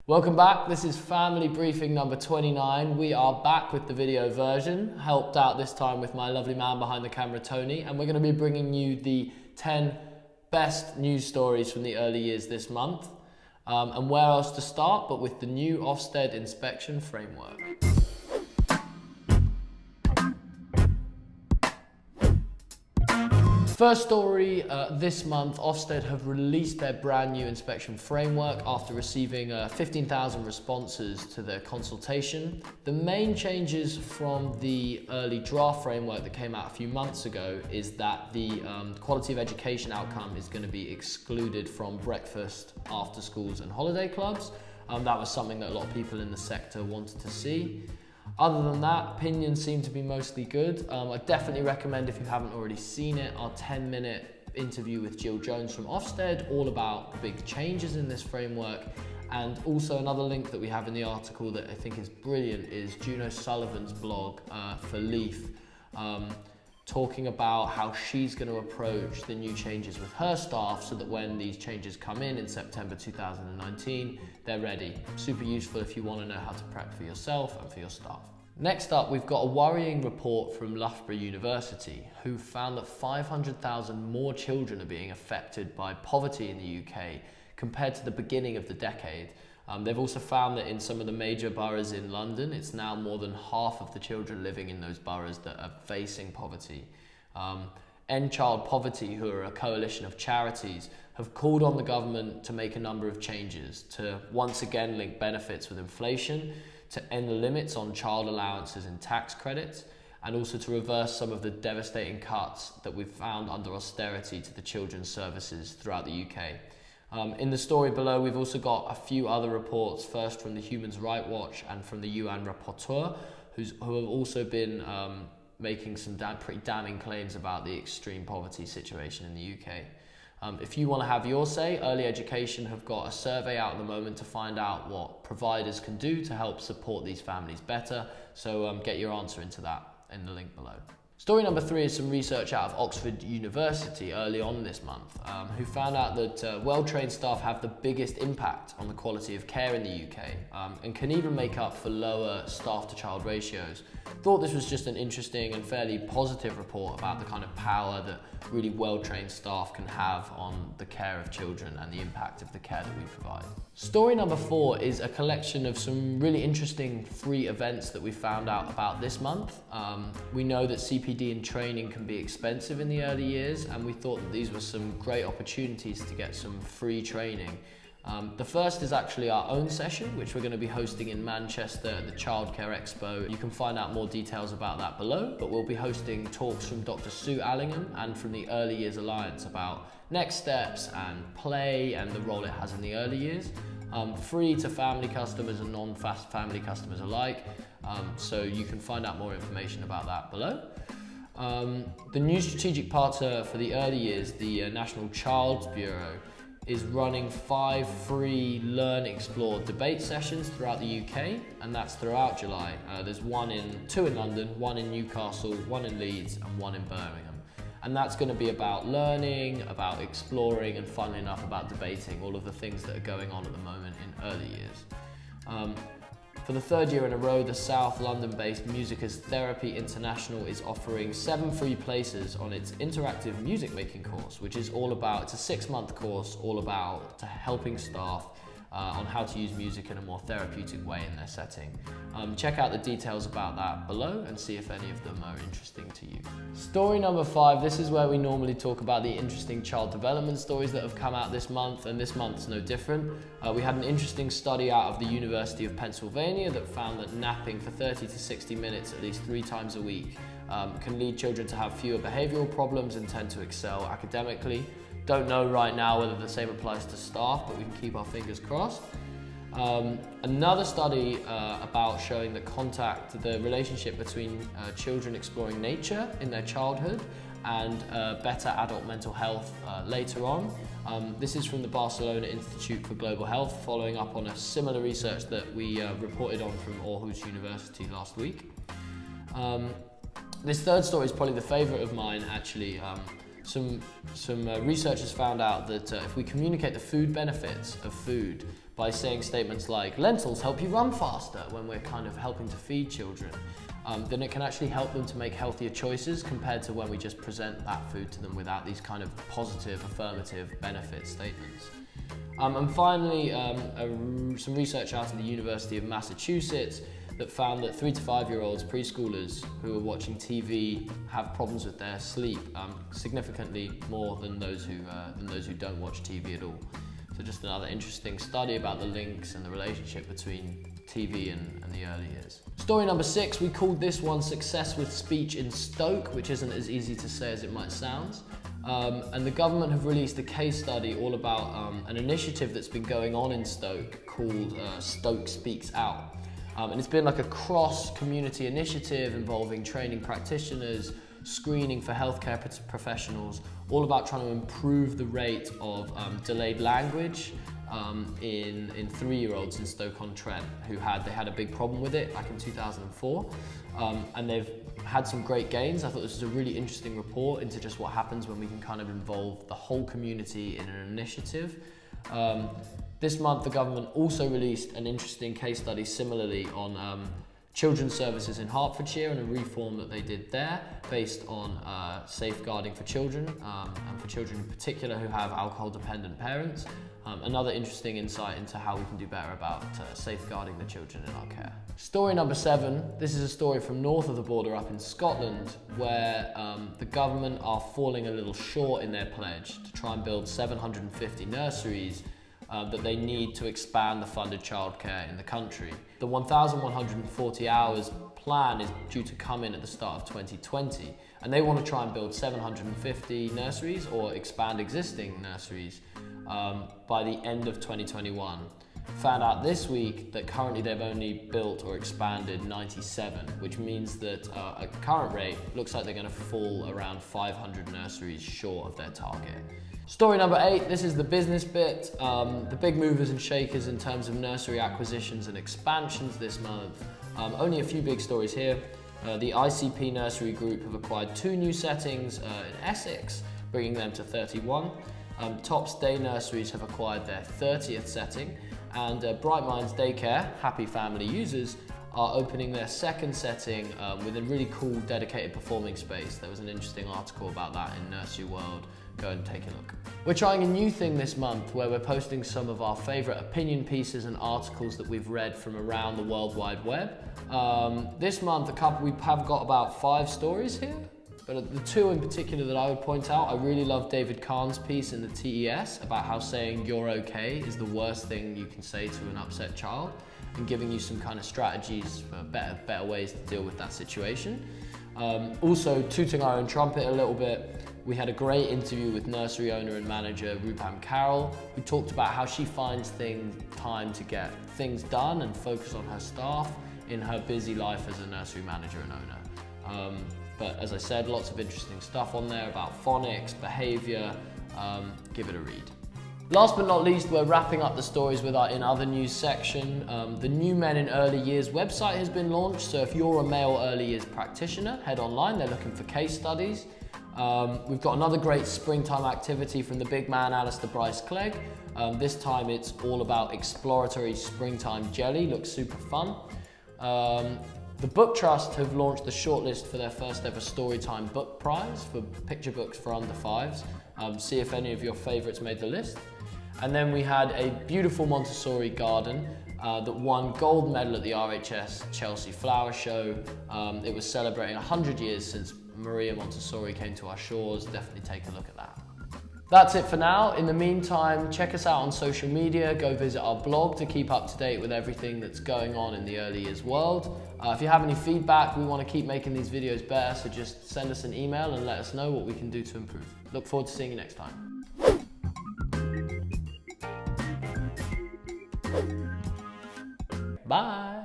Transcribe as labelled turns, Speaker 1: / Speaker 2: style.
Speaker 1: Welcome back, this is family briefing number 29. We are back with the video version, helped out this time with my lovely man behind the camera, Tony, and we're going to be bringing you the 10 best news stories from the early years this month. And where else to start but with the new Ofsted inspection framework. First story, this month Ofsted have released their brand new inspection framework after receiving 15,000 responses to their consultation. The main changes from the early draft framework that came out a few months ago is that the quality of education outcome is going to be excluded from breakfast, after schools and holiday clubs. That was something that a lot of people in the sector wanted to see. Other than that, opinions seem to be mostly good. I definitely recommend, if you haven't already seen it, our 10-minute interview with Jill Jones from Ofsted, all about the big changes in this framework. And also another link that we have in the article that I think is brilliant is Juno Sullivan's blog for Leaf, talking about how she's going to approach the new changes with her staff so that when these changes come in September 2019, they're ready. Super useful if you want to know how to prep for yourself and for your staff. Next up, we've got a worrying report from Loughborough University, who found that 500,000 more children are being affected by poverty in the UK compared to the beginning of the decade. They've also found that in some of the major boroughs in London, it's now more than half of the children living in those boroughs that are facing poverty. End Child Poverty, who are a coalition of charities, have called on the government to make a number of changes to once again link benefits with inflation, to end the limits on child allowances and tax credits, and also to reverse some of the devastating cuts that we've found under austerity to the children's services throughout the UK. In the story below, we've also got a few other reports, first from the Human Rights Watch and from the UN Rapporteur, who have also been making some pretty damning claims about the extreme poverty situation in the UK. If you want to have your say, Early Education have got a survey out at the moment to find out what providers can do to help support these families better, so get your answer into that in the link below. Story number 3 is some research out of Oxford University early on this month, who found out that well-trained staff have the biggest impact on the quality of care in the UK and can even make up for lower staff-to-child ratios. Thought this was just an interesting and fairly positive report about the kind of power that really well-trained staff can have on the care of children and the impact of the care that we provide. Story number 4 is a collection of some really interesting free events that we found out about this month. We know that CPD and training can be expensive in the early years, and we thought that these were some great opportunities to get some free training. The first is actually our own session, which we're going to be hosting in Manchester at the Childcare Expo. You can find out more details about that below, but we'll be hosting talks from Dr. Sue Allingham and from the Early Years Alliance about next steps and play and the role it has in the early years. Free to family customers and non-fast family customers alike, so you can find out more information about that below. The new strategic partner for the early years, the National Child's Bureau, is running 5 free Learn, Explore debate sessions throughout the UK, and that's throughout July. There's 2 in London, 1 in Newcastle, 1 in Leeds, and 1 in Birmingham. And that's going to be about learning, about exploring, and funnily enough, about debating all of the things that are going on at the moment in early years. For the 3rd year in a row, the South London-based Music as Therapy International is offering 7 free places on its interactive music making course, which is all about, it's a 6-month course all about helping staff on how to use music in a more therapeutic way in their setting. Check out the details about that below and see if any of them are interesting to you. Story number 5, this is where we normally talk about the interesting child development stories that have come out this month, and this month's no different. We had an interesting study out of the University of Pennsylvania that found that napping for 30 to 60 minutes at least 3 times a week can lead children to have fewer behavioural problems and tend to excel academically. Don't know right now whether the same applies to staff, but we can keep our fingers crossed. Another study about showing the relationship between children exploring nature in their childhood and better adult mental health later on. This is from the Barcelona Institute for Global Health, following up on a similar research that we reported on from Aarhus University last week. This third story is probably the favourite of mine, actually. Some researchers found out that if we communicate the food benefits of food by saying statements like, lentils help you run faster, when we're kind of helping to feed children, then it can actually help them to make healthier choices compared to when we just present that food to them without these kind of positive, affirmative benefit statements. And finally, some research out of the University of Massachusetts that found that 3 to 5 year olds, preschoolers who are watching TV have problems with their sleep significantly more than those who don't watch TV at all. So just another interesting study about the links and the relationship between TV and the early years. Story number 6, we called this one Success with Speech in Stoke, which isn't as easy to say as it might sound. And the government have released a case study all about an initiative that's been going on in Stoke called Stoke Speaks Out. And it's been like a cross-community initiative involving training practitioners, screening for healthcare professionals, all about trying to improve the rate of delayed language in 3-year-olds in Stoke-on-Trent they had a big problem with it back in 2004, and they've had some great gains. I thought this was a really interesting report into just what happens when we can kind of involve the whole community in an initiative. This month the government also released an interesting case study similarly on children's services in Hertfordshire and a reform that they did there based on safeguarding for children and for children in particular who have alcohol dependent parents. Another interesting insight into how we can do better about safeguarding the children in our care. Story number 7, this is a story from north of the border up in Scotland where the government are falling a little short in their pledge to try and build 750 nurseries that they need to expand the funded childcare in the country. The 1,140 hours plan is due to come in at the start of 2020, and they want to try and build 750 nurseries or expand existing nurseries by the end of 2021. Found out this week that currently they've only built or expanded 97, which means that at current rate, looks like they're going to fall around 500 nurseries short of their target. Story number 8, this is the business bit. The big movers and shakers in terms of nursery acquisitions and expansions this month. Only a few big stories here. The ICP Nursery Group have acquired 2 new settings in Essex, bringing them to 31. Tops Day Nurseries have acquired their 30th setting, and Bright Minds Daycare, happy family users, are opening their 2nd setting with a really cool dedicated performing space. There was an interesting article about that in Nursery World. Go and take a look. We're trying a new thing this month where we're posting some of our favourite opinion pieces and articles that we've read from around the World Wide Web. This month, we have got about 5 stories here, but the 2 in particular that I would point out, I really love David Kahn's piece in the TES about how saying you're okay is the worst thing you can say to an upset child and giving you some kind of strategies for better ways to deal with that situation. Also, tooting our own trumpet a little bit, we had a great interview with nursery owner and manager Rupam Carroll, who talked about how she finds time to get things done and focus on her staff in her busy life as a nursery manager and owner. But as I said, lots of interesting stuff on there about phonics, behaviour. Give it a read. Last but not least, we're wrapping up the stories with our In Other News section. The New Men in Early Years website has been launched, so if you're a male early years practitioner, head online. They're looking for case studies. We've got another great springtime activity from the big man Alistair Bryce Clegg. This time it's all about exploratory springtime jelly, looks super fun. The Book Trust have launched the shortlist for their first ever Storytime Book Prize for picture books for under 5s. See if any of your favourites made the list. And then we had a beautiful Montessori garden that won gold medal at the RHS Chelsea Flower Show. It was celebrating 100 years since Maria Montessori came to our shores. Definitely take a look at that. That's it for now. In the meantime, check us out on social media. Go visit our blog to keep up to date with everything that's going on in the early years world. If you have any feedback, we want to keep making these videos better, so just send us an email and let us know what we can do to improve. Look forward to seeing you next time. Bye.